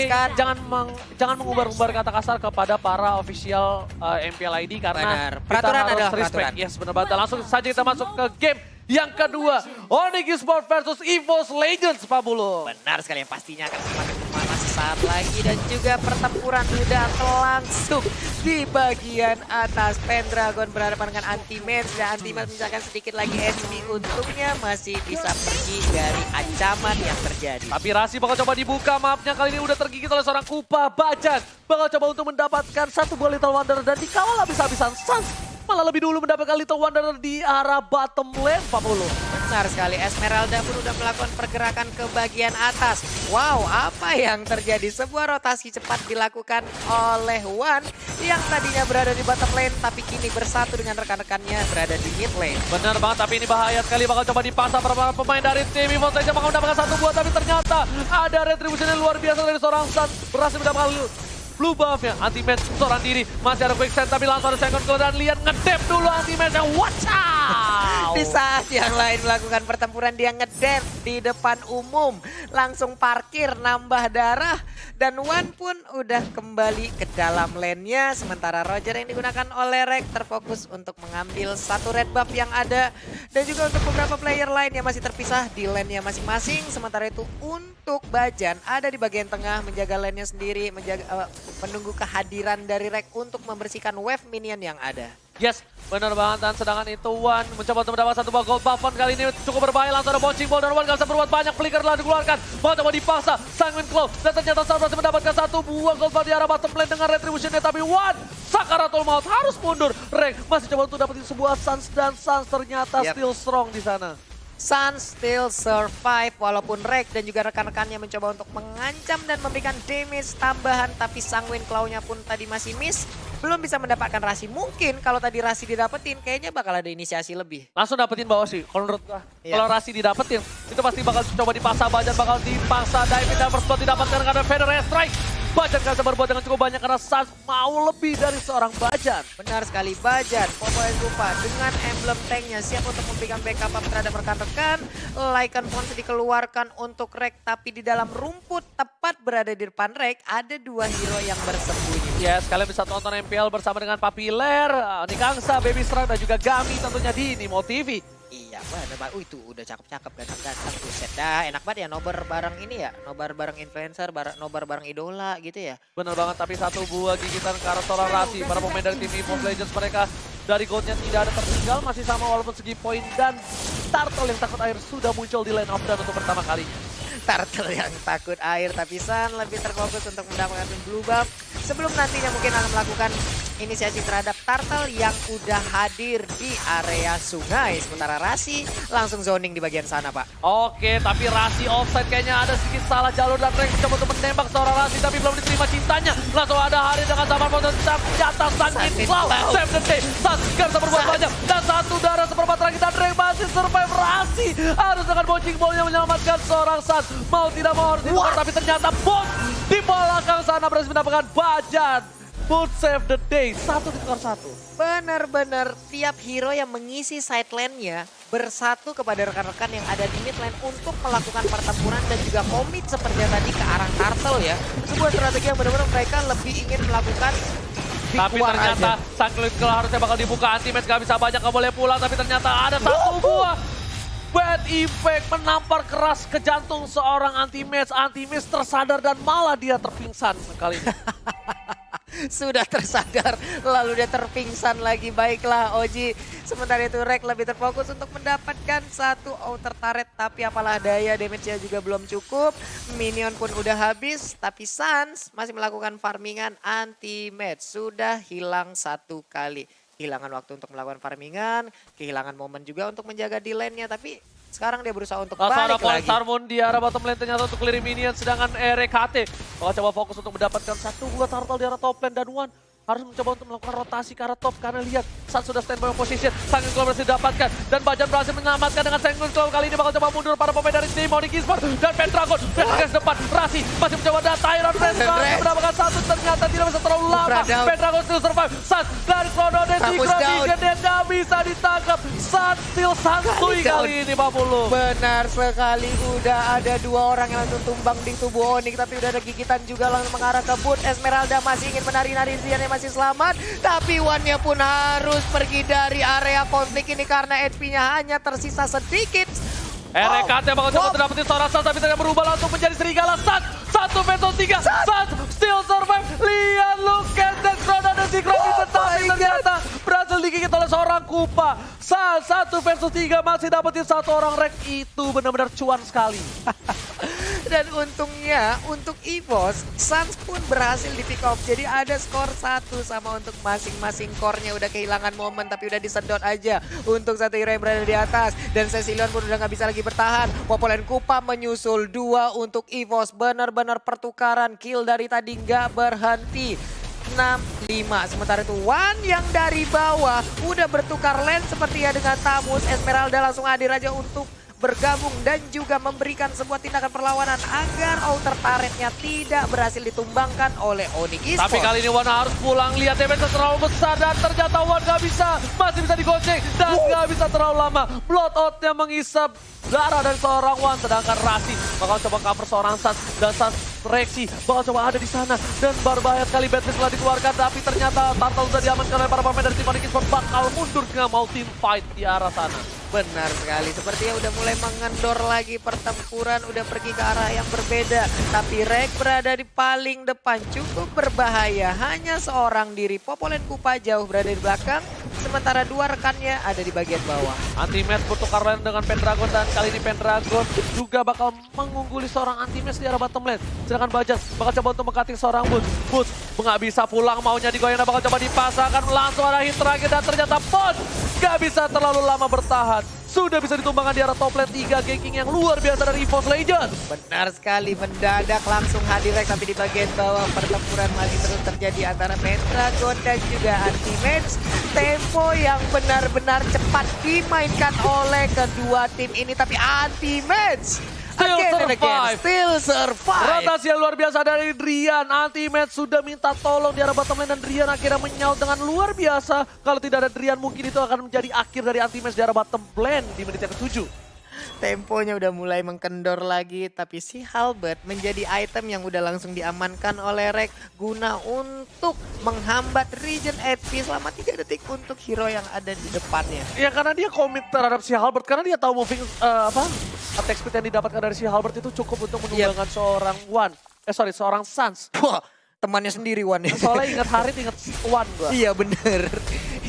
menjelaskan. Jangan mengumbar-umbar kata kasar kepada para official MPL ID karena Benar. kita Peraturan harus adalah respect. peraturan. Yes, benar banget. Langsung saja kita masuk ke game yang kedua. Onyx Esports versus EVOS Legends, Pak Bulu. Benar sekali, yang pastinya akan semakin memanas sesaat lagi. Dan juga pertempuran sudah berlangsung di bagian atas. Pendragon berhadapan dengan Anti-Mage. Dan Anti-Mage misalkan sedikit lagi SP. Untungnya masih bisa pergi dari ancaman yang terjadi. Tapi Rasi bakal coba dibuka mapnya, kali ini udah tergigit oleh seorang Kupa Bajan. Bakal coba untuk mendapatkan satu buah Little Wanderer dan dikawal habis-habisan. Sans malah lebih dulu mendapatkan Little Wanderer di arah bottom lane, Pak Bulu. Benar sekali, Esmeralda pun udah melakukan pergerakan ke bagian atas. Wow, apa yang terjadi? Sebuah rotasi cepat dilakukan oleh Wan yang tadinya berada di bottom lane tapi kini bersatu dengan rekan-rekannya berada di mid lane. Benar banget, tapi ini bahaya sekali. Bakal coba dipasang para pemain dari tim EVOS Legends bakal mendapatkan satu buah, tapi ternyata ada retribution yang luar biasa dari seorang Sans. Berhasil mendapatkan blue buff-nya. Anti-Mage seorang diri. Masih ada quick send, tapi langsung ada second kill dan lihat ngedep dulu Anti-Mage-nya. Watch out! Di saat yang lain melakukan pertempuran, dia ngedep di depan umum. Langsung parkir, nambah darah. Dan Wan pun udah kembali ke dalam lane-nya. Sementara Roger yang digunakan oleh Rek terfokus untuk mengambil satu red buff yang ada. Dan juga untuk beberapa player lain yang masih terpisah di lane-nya masing-masing. Sementara itu untuk Bajan ada di bagian tengah menjaga lane-nya sendiri. Menunggu kehadiran dari Rek untuk membersihkan wave minion yang ada. Yes, benar banget. Dan sedangkan itu Wan mencoba untuk mendapat satu buah gold buff. Kali ini cukup berbahaya, langsung ada bouncing ball dan Wan gak bisa berbuat banyak. Flicker telah dikeluarkan, bakal coba dipaksa Sanguine Claw. Dan ternyata Sans berhasil mendapatkan satu buah gold buff di arah bottom lane dengan retributionnya. Tapi Wan, Sakaratul Maut harus mundur. Rek masih coba untuk dapetin sebuah Sans dan Sans ternyata still strong di sana. Sans still survive walaupun Rek dan juga rekan-rekannya mencoba untuk mengancam dan memberikan damage tambahan. Tapi Sanguine Claw-nya pun tadi masih miss. Belum bisa mendapatkan Rasi. Mungkin kalau tadi Rasi didapetin kayaknya bakal ada inisiasi lebih. Langsung dapetin bawah sih, kalau menurut gua. Iya. Kalau Rasi didapetin, itu pasti bakal coba dipaksa Bajan, bakal dipaksa diving dan first blood didapatkan karena Feather Strike. Bajan gak bisa berbuat dengan cukup banyak karena Sans mau lebih dari seorang Bajan. Benar sekali, Bajan, Popoen Rupa dengan emblem tanknya siap untuk memberikan backup terhadap rekan-rekan. Lycan Pons dikeluarkan untuk Rek, tapi di dalam rumput tepat berada di depan Rek ada dua hero yang bersembunyi. Yes, kalian bisa tonton MPL bersama dengan Papiler, Nikangsa, Baby Strike dan juga Gami tentunya di Nimo TV. Iya, benar. Itu udah cakep-cakep, ganteng-ganteng. Buset dah, enak banget ya nobar bareng ini ya. Nobar bareng influencer, nobar bareng idola gitu ya. Bener banget, tapi satu buah gigitan ke arah seorang Rasi. Para pemain dari tim EVOS Legends mereka dari goldnya tidak ada tertinggal, masih sama walaupun segi poin. Dan Turtle yang takut air sudah muncul di line of dan untuk pertama kalinya. Turtle yang takut air, tapi San lebih terfokus untuk mendapatkan blue buff. Sebelum nantinya mungkin akan melakukan inisiasi terhadap Turtle yang udah hadir di area sungai. Sementara Rasi langsung zoning di bagian sana, Pak. Oke, tapi Rasi offside kayaknya ada sedikit salah jalur dan Rek coba untuk menembak seorang Rasi tapi belum diterima cintanya. Langsung ada Hari dengan Zaman Motor jatah Sanguine Claw. Save the day, Sans gak bisa berbuat banyak. Dan satu darah seperempat lagi dan Rek masih survive. Rasi harus dengan bouncing ball-nya menyelamatkan seorang Sans. Mau tidak mau harus ditukar, tapi ternyata bot di belakang sana berhasil mendapatkan Bajan. Boot save the day, 1-1. Bener-bener tiap hero yang mengisi side lane-nya bersatu kepada rekan-rekan yang ada di mid lane untuk melakukan pertempuran dan juga komit seperti tadi ke arah Turtle ya. Sebuah strategi yang benar-benar mereka lebih ingin melakukan. Tapi ternyata Sanguine Claw harusnya bakal dibuka, Anti-Mage gak bisa banyak, gak boleh pulang. Tapi ternyata ada satu buah bad effect menampar keras ke jantung seorang Anti-Mage. Anti-Mage tersadar dan malah dia terpingsan kali ini. Sudah tersadar, lalu dia terpingsan lagi. Baiklah Oji, sementara itu Rek lebih terfokus untuk mendapatkan satu outer turret. Tapi apalah daya, damage-nya juga belum cukup. Minion pun udah habis, tapi Sans masih melakukan farmingan. Anti-Mage sudah hilang satu kali. Kehilangan waktu untuk melakukan farmingan, kehilangan momen juga untuk menjaga di lane-nya. Tapi sekarang dia berusaha untuk balik lagi. Sarmon di arah bottom lane ternyata untuk clear minion, sedangkan RKT bakal coba fokus untuk mendapatkan satu buah turtle di arah top lane dan Wan harus mencoba untuk melakukan rotasi ke arah top karena lihat Sans sudah standby position. Sanguine Claw berhasil didapatkan dan Bajan berhasil menyelamatkan dengan Sanguine Claw. Kali ini bakal coba mundur para pemain dari tim Onyx Esports dan Pendragon. Pendragon depan, Rasi masih mencoba dan Tyron Red mendapatkan satu, ternyata tidak bisa terlalu lama. Pendragon still survive. Sans dari Chrono Dance, gak bisa ditangkap. Sans Still santuy kali ini Pak Pulu. Benar sekali, udah ada 2 orang yang langsung tumbang di tubuh Onyx, tapi udah ada gigitan juga langsung mengarah ke boot. Esmeralda masih ingin menari-nari, Zian masih selamat, tapi Wan-nya pun harus pergi dari area konflik ini karena HP-nya hanya tersisa sedikit. RKT bakal coba dapetin seorang Sans, tapi ternyata berubah langsung menjadi serigala. Sans, 1 versus 3, Sans still survive. Lihat, look at that crowd, ada si Krabi, tetapi ternyata berhasil digigit oleh seorang Kupa. Sans 1 versus 3 masih dapetin 1 orang rank, itu benar-benar cuan sekali. Dan untungnya untuk EVOS, Sans pun berhasil di pick off. Jadi ada skor 1 sama untuk masing-masing core-nya. Udah kehilangan momen tapi udah disedot aja untuk satu hero yang berada di atas. Dan Cecilion pun udah gak bisa lagi bertahan. Popolen Kupa menyusul 2 untuk EVOS. Benar-benar pertukaran kill dari tadi gak berhenti. 6-5. Sementara itu Wan yang dari bawah udah bertukar lane seperti ya dengan Tamus. Esmeralda langsung hadir aja untuk bergabung dan juga memberikan sebuah tindakan perlawanan agar outer turretnya tidak berhasil ditumbangkan oleh Onyx Esports. Tapi kali ini Wan harus pulang, lihat damage terlalu besar dan ternyata Wan gak bisa, masih bisa digoceng dan gak bisa terlalu lama. Bloodout-nya menghisap darah dari seorang Wan, sedangkan Rasi bakal coba cover seorang Sans dan Sans Rexy bakal coba ada di sana dan berbahaya sekali Batman setelah dikeluarkan, tapi ternyata Turtle sudah diamankan oleh para pemain dari tim Onyx Esports, bakal mundur nggak mau team fight di arah sana. Benar sekali, sepertinya udah mulai mengendor lagi pertempuran, udah pergi ke arah yang berbeda. Tapi Rek berada di paling depan, cukup berbahaya. Hanya seorang diri, Popolen Kupa jauh berada di belakang, sementara 2 rekannya ada di bagian bawah. Anti-match bertukar lane dengan Pendragon dan kali ini Pendragon juga bakal mengungguli seorang anti-match di arah bottom lane. Sedangkan Bajang bakal coba untuk mengcutting seorang Boots. Boots nggak bisa pulang, maunya digoyang dan bakal coba dipasangkan. Langsung ada hit terakhir dan ternyata Pon nggak bisa terlalu lama bertahan. Sudah bisa ditumbangkan di arah top lane, 3 ganking yang luar biasa dari EVOS Legends. Benar sekali, mendadak langsung hadir Rek, tapi di bagian bawah pertempuran masih terus terjadi antara Pendragon dan juga Anti-Match. Tempo yang benar-benar cepat dimainkan oleh kedua tim ini, tapi Anti-Match still survive. Rotasi yang luar biasa dari Drian. Anti-Match sudah minta tolong di arah bottom lane dan Drian akhirnya menyaut dengan luar biasa. Kalau tidak ada Drian mungkin itu akan menjadi akhir dari Anti-Match di arah bottom lane di menit yang ke-7. Temponya udah mulai mengkendor lagi, tapi si Halberd menjadi item yang udah langsung diamankan oleh Rek guna untuk menghambat regen HP selama 3 detik untuk hero yang ada di depannya. Ya karena dia komit terhadap si Halberd, karena dia tahu moving attack speed yang didapatkan dari si Halberd itu cukup untuk menumbangkan seorang seorang Sans. Wah, temannya sendiri Wan. Soalnya ingat Harit, ingat Wan gua. Iya bener,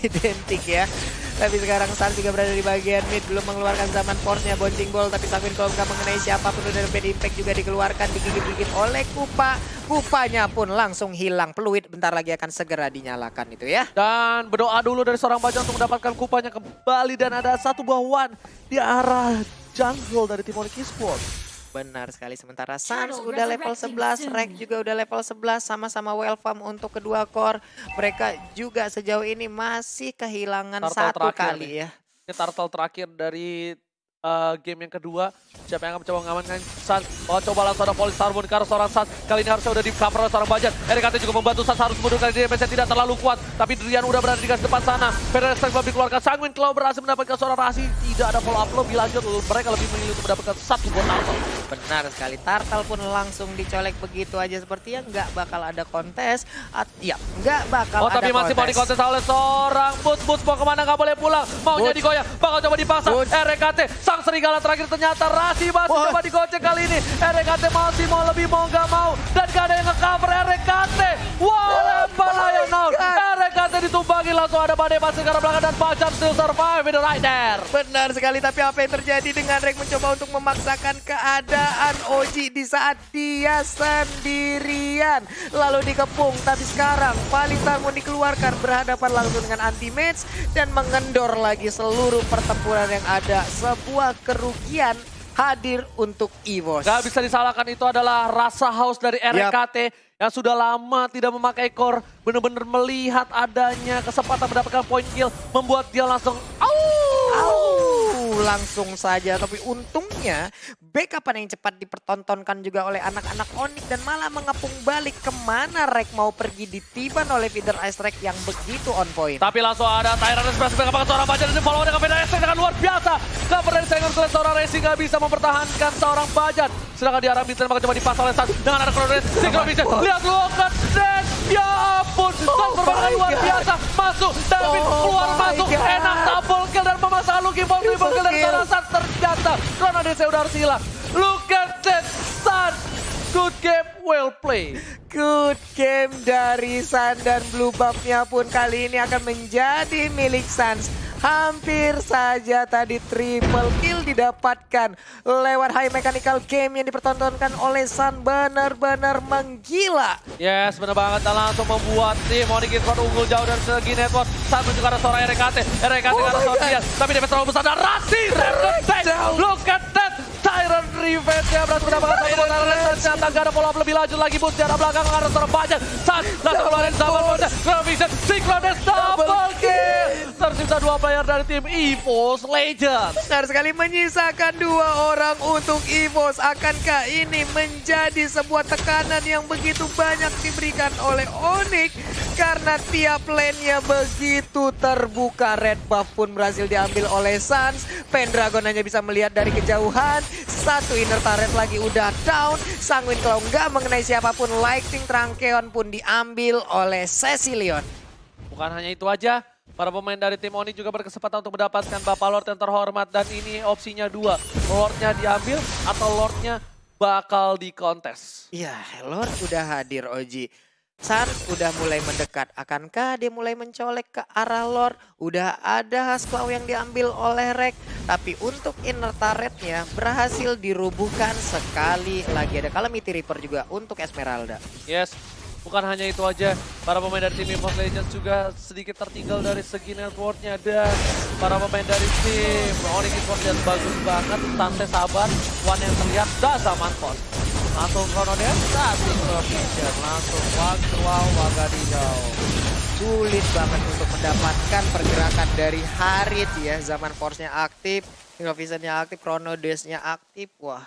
identik ya. Tapi sekarang Sans juga berada di bagian mid, belum mengeluarkan zaman force-nya Bouncing Ball, tapi Sanguin kalau nggak mengenai siapapun udah bad impact juga dikeluarkan, digigit-gigit oleh Kupa. Kupanya pun langsung hilang, peluit bentar lagi akan segera dinyalakan itu ya. Dan berdoa dulu dari seorang Bajang untuk mendapatkan Kupanya kembali dan ada satu buah Wan di arah jungle dari tim Onyx Esports. Benar sekali, sementara Sans udah level 11, Rek juga udah level 11, sama-sama welcome untuk kedua core. Mereka juga sejauh ini masih kehilangan Turtle 1 kali ya. Ini turtle terakhir dari game yang kedua. Siapa yang akan mencoba mengamankan Sans? Oh, coba langsung ada Polystar Moon ke arah seorang Sans. Kali ini harusnya udah di cover oleh seorang Bajang. RKT juga membantu Sans harus mundur kali ini. DPS tidak terlalu kuat. Tapi Drian udah berada di garis depan sana. Federer belum dikeluarkan. Sanguin Claw berhasil mendapatkan seorang Rasi. Tidak ada follow up lebih lanjut. Mereka lebih memilih untuk mendapatkan 1 buah turtle. Benar sekali, Turtle pun langsung dicolek begitu aja. Sepertinya nggak bakal ada kontes. Iya, nggak bakal ada tapi masih mau dikontes oleh seorang Boots. Boots mau kemana, nggak boleh pulang. Maunya digoyang. Bakal coba dipasang. RKT, sang serigala terakhir ternyata Rasi masih coba digocek kali ini. RKT masih mau lebih, mau nggak mau. Dan gak ada yang nge-cover RKT. Wah, lempar layan out. RKT ditumpangi, langsung ada badai pasir ke arah belakang dan Bajang still survive in the right there. Benar sekali, tapi apa yang terjadi dengan Rek mencoba untuk memaksakan keadaan Oji di saat dia sendirian. Lalu dikepung, tapi sekarang Polystar Moon dikeluarkan berhadapan langsung dengan Anti-Match dan mengendor lagi seluruh pertempuran yang ada. Sebuah kerugian hadir untuk EVOS. Gak bisa disalahkan, itu adalah rasa haus dari RKT yang sudah lama tidak memakai core. Benar-benar melihat adanya kesempatan mendapatkan point kill, membuat dia langsung langsung saja. Tapi untungnya backupan yang cepat dipertontonkan juga oleh anak-anak Onyx dan malah mengepung balik kemana Rek mau pergi ditiban oleh feeder Ice Rek yang begitu on point. Tapi langsung ada Tyrant Express mengapakan seorang Bajan dan follow dengan feeder Ice Rek dengan luar biasa. Cover dari Sanger Sled seorang Racing gak bisa mempertahankan seorang Bajan. Sedangkan di arah mid-lane maka coba dipasang oleh Sans dengan ada Chronodes, Synchrovision. Lihat Logan dan ya ampun. Transfer luar biasa. Masuk, David keluar masuk. Enak double kill dan memasang Lucky Ball triple kill dari seorang Sans. Ternyata Chronodes udah harus hilang. Look at that, Sans. Good game, well played. Good game dari Sun dan blue buff-nya pun kali ini akan menjadi milik Suns. Hampir saja tadi triple kill didapatkan lewat high mechanical game yang dipertontonkan oleh Sun. Benar-benar menggila. Yes, benar banget. Dan langsung membuat tim Onyx Esports unggul jauh dari segi network. Saat menuju ke arah seorang RKT. RKT ke arah seorang dia. Tapi defense terlalu besar dan Rasi. Look at that. Tyrant Revenge-nya berhasil mendapatkan satu bola Tyrant. Ternyata gak ada follow up lebih lanjut lagi. Boost jarak belakang ke arah seorang Bajan. Saat langsung keluarin double bounce. Chronovision, Synchrones double kill. Tersisa 2 player dari tim EVOS Legends. Benar sekali, menyisakan 2 orang untuk EVOS. Akankah ini menjadi sebuah tekanan yang begitu banyak diberikan oleh Onyx? Karena tiap lane-nya begitu terbuka. Red buff pun berhasil diambil oleh Suns. Pendragon hanya bisa melihat dari kejauhan. Satu inner turret lagi udah down. Sanguine Claw nggak mengenai siapapun. Lightning Trankeon pun diambil oleh Cecilion. Bukan hanya itu aja. Para pemain dari tim Onyx juga berkesempatan untuk mendapatkan Bapak Lord yang terhormat. Dan ini opsinya 2. Lordnya diambil atau Lordnya bakal dikontes. Iya, Lord udah hadir, Oji. Sun udah mulai mendekat. Akankah dia mulai mencolek ke arah Lord? Udah ada Hasclaw yang diambil oleh Rek. Tapi untuk inner turretnya berhasil dirubuhkan sekali lagi. Ada Calamity Reaper juga untuk Esmeralda. Yes, bukan hanya itu aja. Para pemain dari tim EVOS Legends juga sedikit tertinggal dari segi networknya. Dan para pemain dari tim Onyx Esports lihat bagus banget. Santai sabar. One yang terlihat Dazaman Force. Langsung Chronodes, Synchrovision. Langsung wow, Wagadigaw. Sulit banget untuk mendapatkan pergerakan dari Harit ya. Zaman Force-nya aktif, Synchrovision-nya aktif, Chronodes-nya aktif. Wah,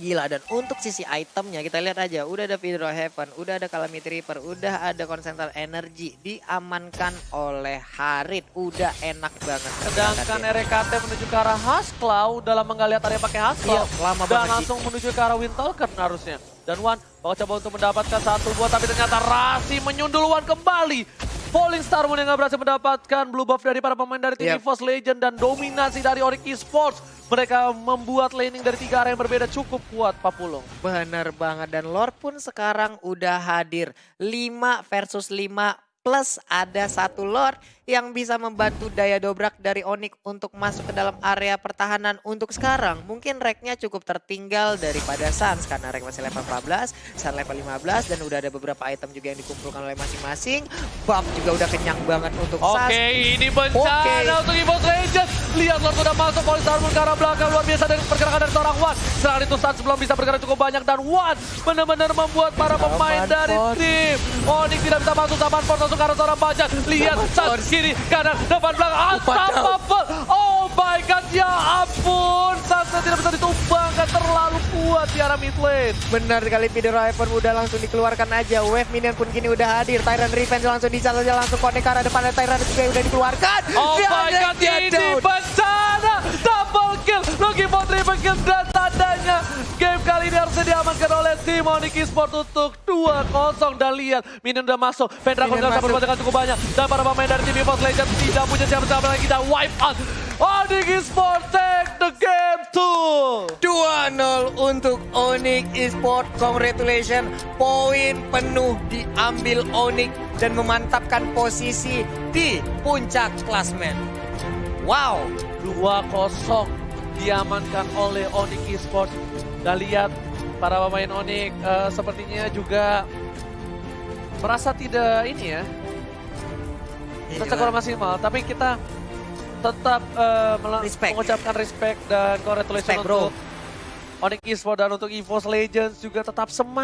gila. Dan untuk sisi itemnya kita lihat aja. Udah ada Feeder of Heaven, udah ada Calamity Reaper, udah ada Concentral Energy. Diamankan oleh Harit. Udah enak banget. Sedangkan RKT menuju ke arah Hasclaw dalam menggaliat area pakai Hasclaw. Iya, lama dan banget langsung menuju ke arah Windtalker harusnya. Dan Wan bakal coba untuk mendapatkan 1 buah, tapi ternyata Rasi menyundul Wan kembali. Falling Star Moon yang gak berhasil mendapatkan blue buff dari para pemain dari tim EVOS Legends dan dominasi dari Onyx Esports. Mereka membuat laning dari 3 arah yang berbeda cukup kuat, Papulung. Bener banget, dan Lord pun sekarang udah hadir. 5 versus 5 plus ada 1 Lord yang bisa membantu daya dobrak dari Onyx untuk masuk ke dalam area pertahanan. Untuk sekarang mungkin Reknya cukup tertinggal daripada Suns karena Rek masih level 14, Sun level 15 dan udah ada beberapa item juga yang dikumpulkan oleh masing-masing. Buff juga udah kenyang banget untuk Suns. Oke, ini bencana untuk EVOS Legends. Lihat Lord udah masuk, Falling Star Moon ke arah belakang luar biasa dari pergerakan dari seorang Wan. Serangan itu Suns belum bisa bergerak cukup banyak dan Wan benar-benar membuat para pemain dari tim Onyx tidak bisa masuk. Zaman Force masuk ke arah seorang Bajan. Lihat Suns kiri, kanan, depan, belakang. Unstoppable. Oh my god, ya ampun. Sunsnya tidak bisa ditumbangkan, terlalu kuat di arah mid lane. Benar sekali, Feeder of Heaven udah langsung dikeluarkan aja. Wave minion pun kini udah hadir. Tyrant Revenge langsung dicat aja, langsung connect ke arah depan. Tyrant juga udah dikeluarkan. Oh my god, ini bencana. Double kill. Lucky Ball triple kill dan tandanya game kali ini harusnya diamankan oleh tim Onyx Esports untuk 2-0. Dan lihat, minion udah masuk. Pendragon gak bisa berbuat dengan cukup banyak. Dan para pemain dari tim EVOS Legends tidak punya siapa-siapa lagi. Kita wipe out. Onyx Esports take the game to 2-0 untuk Onyx Esports. Congratulations. Poin penuh diambil Onyx dan memantapkan posisi di puncak klasmen. Wow. 2-0 diamankan oleh Onyx Esports. Dan lihat para pemain Onyx sepertinya juga merasa tidak ini ya. Kurang maksimal, tapi kita tetap mengucapkan respect dan congratulations untuk Onyx Esports dan untuk EVOS Legends juga tetap semangat.